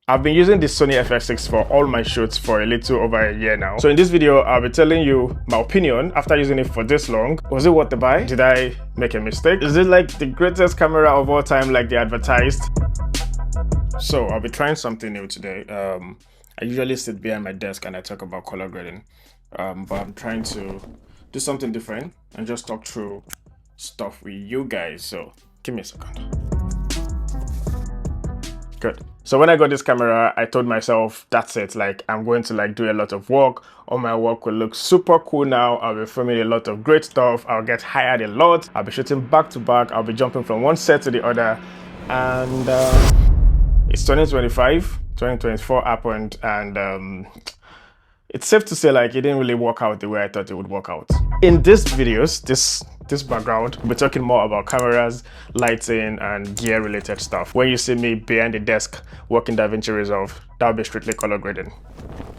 I've been using the Sony FX6 for all my shoots for a little over a year now. So in this video, I'll be telling you my opinion after using it for this long. Was it worth the buy? Did I make a mistake? Is it like the greatest camera of all time like they advertised? So I'll be trying something new today. I usually sit behind my desk and I talk about color grading, but I'm trying to do something different and just talk through stuff with you guys. So give me a second. Good. So when I got this camera, I told myself, that's it. Like, I'm going to do a lot of work. All my work will look super cool now. I'll be filming a lot of great stuff. I'll get hired a lot. I'll be shooting back to back. I'll be jumping from one set to the other. And it's 2025, 2024 happened. And it's safe to say it didn't really work out the way I thought it would work out. In these videos, this background, we're talking more about cameras, lighting, and gear related stuff. When you see me behind the desk working DaVinci Resolve, that'll be strictly color grading.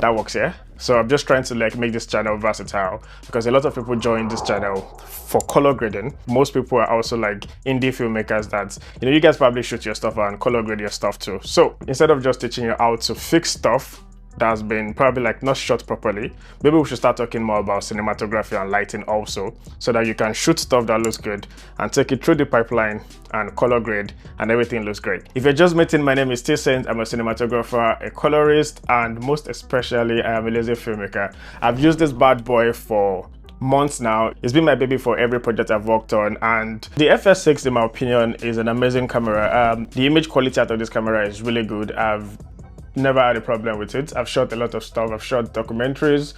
That works, yeah? So I'm just trying to make this channel versatile because a lot of people join this channel for color grading. Most people are also indie filmmakers that, you guys probably shoot your stuff and color grade your stuff too. So instead of just teaching you how to fix stuff that's been probably not shot properly, maybe we should start talking more about cinematography and lighting also, so that you can shoot stuff that looks good and take it through the pipeline and color grade and everything looks great. If you're just meeting, my name is T-Saint. I'm a cinematographer, a colorist, and most especially I am a lazy filmmaker. I've used this bad boy for months now. It's been my baby for every project I've worked on, and the FX6, in my opinion, is an amazing camera. The image quality out of this camera is really good. I've never had a problem with it. I've shot a lot of stuff. I've shot documentaries.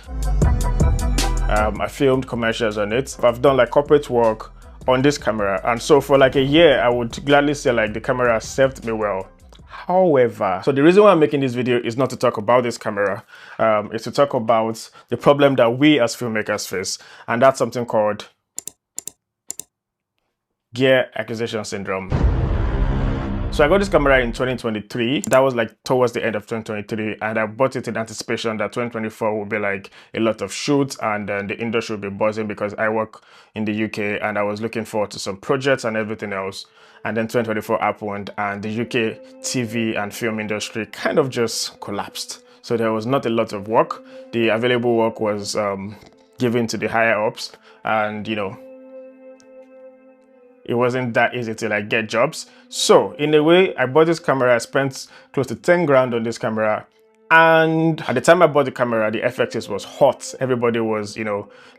I filmed commercials on it. I've done corporate work on this camera, and so for a year, I would gladly say the camera served me well. However, so the reason why I'm making this video is not to talk about this camera. It's to talk about the problem that we as filmmakers face, and that's something called gear acquisition syndrome. So I got this camera in 2023. That was towards the end of 2023, and I bought it in anticipation that 2024 would be a lot of shoots and then the industry will be buzzing because I work in the UK and I was looking forward to some projects and everything else. And then 2024 happened and the UK TV and film industry kind of just collapsed. So there was not a lot of work. The available work was given to the higher ups, and it wasn't that easy to get jobs. So in a way, I bought this camera. I spent close to 10 grand on this camera. And at the time I bought the camera, the FX6 was hot. Everybody was,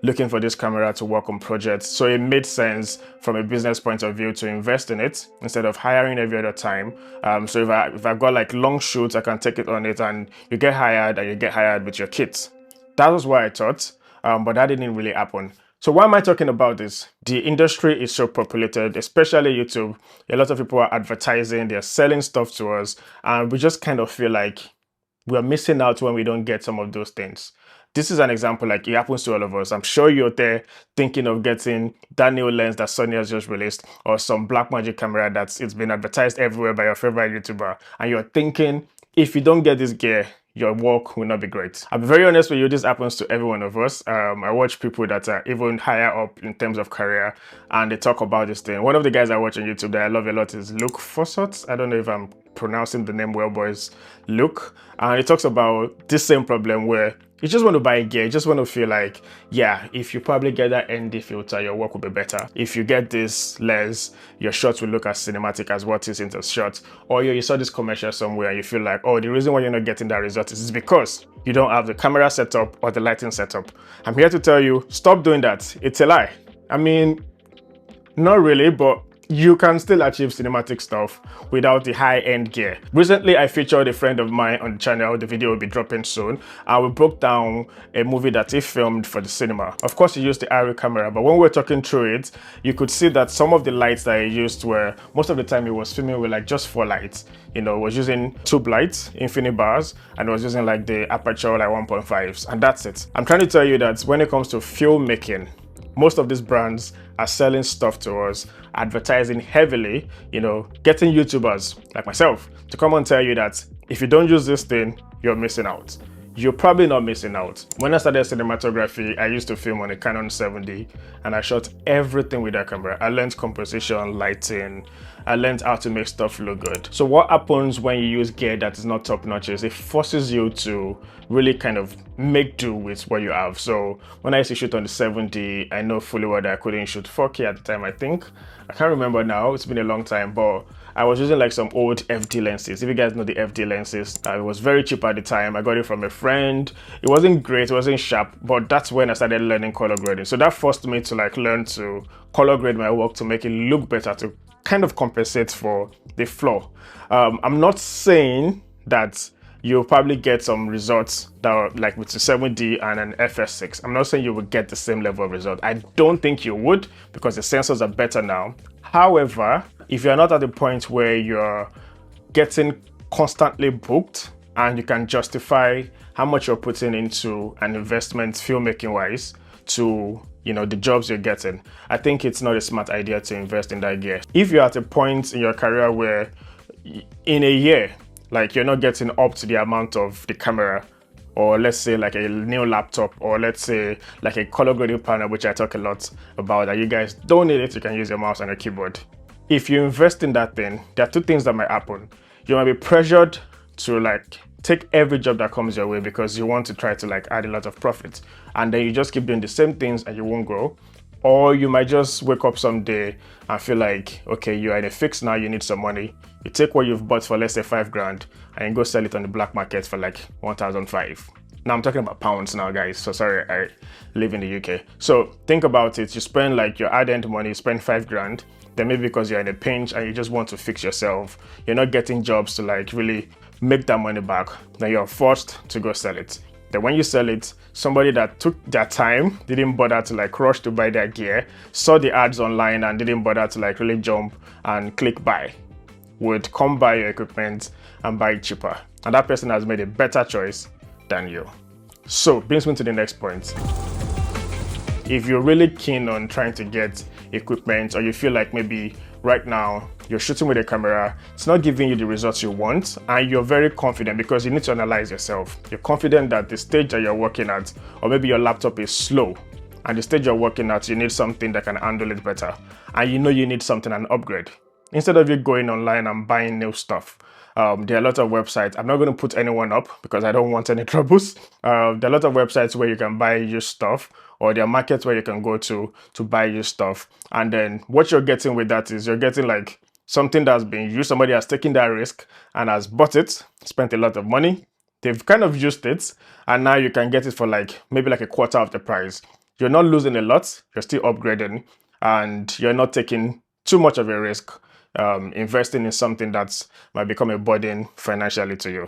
looking for this camera to work on projects. So it made sense from a business point of view to invest in it instead of hiring every other time. So if I got long shoots, I can take it on it and you get hired and you get hired with your kit. That was what I thought, but that didn't really happen. So why am I talking about this? The industry is so populated, especially YouTube. A lot of people are advertising, they're selling stuff to us, and we just kind of feel like we're missing out when we don't get some of those things. This is an example, it happens to all of us. I'm sure you're there thinking of getting that new lens that Sony has just released, or some Blackmagic camera it's been advertised everywhere by your favorite YouTuber, and you're thinking, if you don't get this gear, your work will not be great. I'll be very honest with you, this happens to every one of us. I watch people that are even higher up in terms of career, and they talk about this thing. One of the guys I watch on YouTube that I love a lot is Luke Fossett. I don't know if I'm pronouncing the name well, but it's Luke. And he talks about this same problem where you just want to buy gear, you just want to feel yeah, if you probably get that ND filter, your work will be better. If you get this lens, your shots will look as cinematic as what is in the shot. Or you saw this commercial somewhere and you feel oh, the reason why you're not getting that result is because you don't have the camera setup or the lighting setup. I'm here to tell you, stop doing that. It's a lie. I mean, not really, but you can still achieve cinematic stuff without the high-end gear. Recently, I featured a friend of mine on the channel. The video will be dropping soon. And we broke down a movie that he filmed for the cinema. Of course, he used the Arri camera, but when we were talking through it, you could see that some of the lights that he used were, most of the time he was filming with just 4 lights. He was using tube lights, infinite bars, and was using the aperture 1.5s, and that's it. I'm trying to tell you that when it comes to filmmaking, most of these brands are selling stuff to us, advertising heavily, getting YouTubers like myself to come and tell you that if you don't use this thing, you're missing out. you're probably not missing out. When I started cinematography, I used to film on a Canon 7D and I shot everything with that camera. I learned composition, lighting, I learned how to make stuff look good. So what happens when you use gear that is not top notch is it forces you to really kind of make do with what you have. So when I used to shoot on the 7D, I know fully well that I couldn't shoot 4K at the time, I think. I can't remember now, it's been a long time, but I was using like some old FD lenses. If you guys know the FD lenses, it was very cheap at the time. I got it from a friend. It wasn't great, it wasn't sharp, but that's when I started learning color grading. So that forced me to like learn to color grade my work to make it look better, to kind of compensate for the flaw. I'm not saying that you'll probably get some results that are like with the 7D and an FX6. I'm not saying you will get the same level of result. I don't think you would, because the sensors are better now. However, if you're not at the point where you're getting constantly booked and you can justify how much you're putting into an investment filmmaking wise to the jobs you're getting, I think it's not a smart idea to invest in that gear. If you're at a point in your career where in a year, like you're not getting up to the amount of the camera, or let's say like a new laptop, or let's say like a color grading panel, which I talk a lot about, that you guys don't need it, you can use your mouse and a keyboard. If you invest in that thing, there are two things that might happen. You might be pressured to like take every job that comes your way because you want to try to like add a lot of profit, and then you just keep doing the same things and you won't grow. Or you might just wake up someday and feel like, okay, you're in a fix now, you need some money. You take what you've bought for, let's say, 5 grand, and you go sell it on the black market for like 1,500. Now I'm talking about pounds now, guys. So sorry, I live in the UK. So think about it. You spend like your hard-earned money, you spend 5 grand, then maybe because you're in a pinch and you just want to fix yourself, you're not getting jobs to like really make that money back, then you're forced to go sell it. Then when you sell it, somebody that took their time, didn't bother to like rush to buy their gear, saw the ads online and didn't bother to like really jump and click buy, would come buy your equipment and buy it cheaper. And that person has made a better choice than you. So brings me to the next point. If you're really keen on trying to get equipment, or you feel like maybe right now you're shooting with a camera, it's not giving you the results you want, and you're very confident, because you need to analyze yourself. You're confident that the stage that you're working at, or maybe your laptop is slow, and the stage you're working at, you need something that can handle it better, and you know you need something, an upgrade. Instead of you going online and buying new stuff, there are a lot of websites. I'm not going to put anyone up because I don't want any troubles. There are a lot of websites where you can buy used stuff, or there are markets where you can go to buy used stuff. And then what you're getting with that is you're getting like something that's been used. Somebody has taken that risk and has bought it, spent a lot of money. They've kind of used it, and now you can get it for like maybe like a quarter of the price. You're not losing a lot. You're still upgrading, and you're not taking too much of a risk. Investing in something that might become a burden financially to you.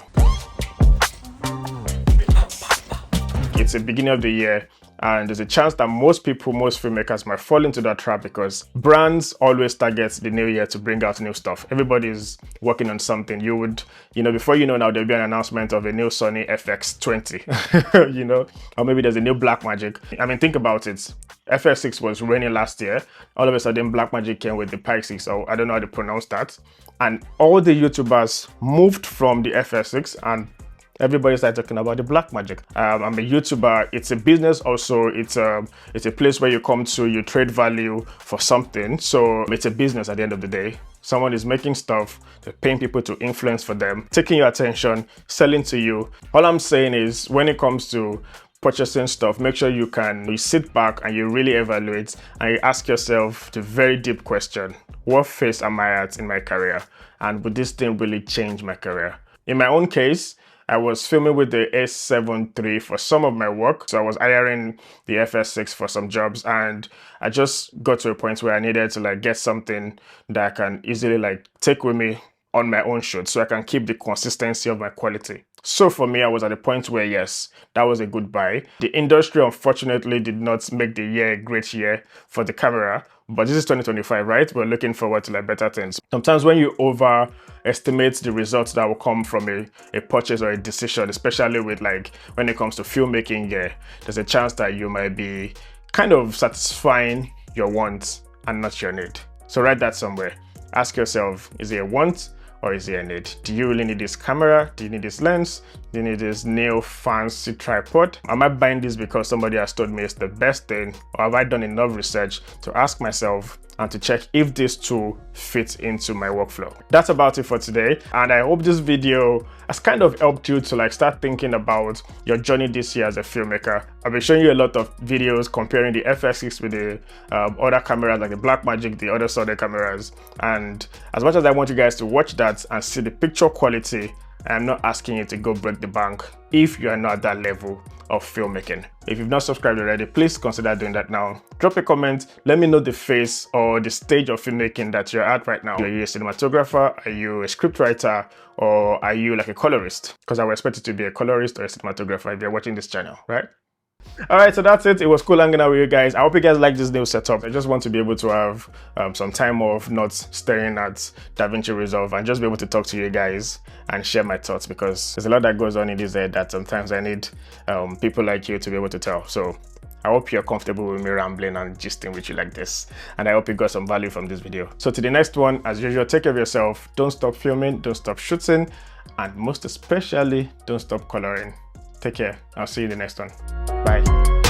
It's the beginning of the year, and there's a chance that most filmmakers might fall into that trap, because brands always target the new year to bring out new stuff. Everybody's working on something. You would, before you know now, there'll be an announcement of a new Sony FX6, or maybe there's a new Blackmagic. I mean, think about it. FX6 was raining last year. All of a sudden, Blackmagic came with the Pike 6, so I don't know how to pronounce that. And all the YouTubers moved from the FX6, and everybody started talking about the Blackmagic. I'm a YouTuber. It's a business also. It's a place where you come to, you trade value for something. So it's a business at the end of the day. Someone is making stuff, they're paying people to influence for them, taking your attention, selling to you. All I'm saying is, when it comes to purchasing stuff, make sure you sit back and you really evaluate, and you ask yourself the very deep question: what phase am I at in my career? And would this thing really change my career? In my own case, I was filming with the A7 III for some of my work. So I was hiring the FS6 for some jobs, and I just got to a point where I needed to like get something that I can easily like take with me on my own shoot, so I can keep the consistency of my quality. So for me, I was at a point where, yes, that was a good buy. The industry, unfortunately, did not make the year a great year for the camera, but this is 2025, right? We're looking forward to like better things. Sometimes when you overestimate the results that will come from a purchase or a decision, especially with like when it comes to filmmaking, there's a chance that you might be kind of satisfying your wants and not your need. So write that somewhere. Ask yourself, is it a want or is it a need? Do you really need this camera? Do you need this lens? Do you need this new fancy tripod? Am I buying this because somebody has told me it's the best thing, or have I done enough research to ask myself and to check if this tool fits into my workflow? That's about it for today, and I hope this video has kind of helped you to start thinking about your journey this year as a filmmaker. I've been showing you a lot of videos comparing the FX6 with the other cameras like the Blackmagic, the other Sony cameras, and as much as I want you guys to watch that and see the picture quality, I'm not asking you to go break the bank if you are not at that level of filmmaking. If you've not subscribed already, please consider doing that now. Drop a comment, let me know the phase or the stage of filmmaking that you're at right now. Are you a cinematographer? Are you a scriptwriter? Or are you like a colorist? Because I would expect you to be a colorist or a cinematographer if you're watching this channel, right? Alright, so that's it. It was cool hanging out with you guys. I hope you guys like this new setup. I just want to be able to have some time off, not staring at DaVinci Resolve, and just be able to talk to you guys and share my thoughts, because there's a lot that goes on in this head that sometimes I need people like you to be able to tell. So I hope you're comfortable with me rambling and gisting with you like this, and I hope you got some value from this video. So to the next one, as usual, take care of yourself. Don't stop filming, don't stop shooting, and most especially, don't stop coloring. Take care. I'll see you in the next one. Bye.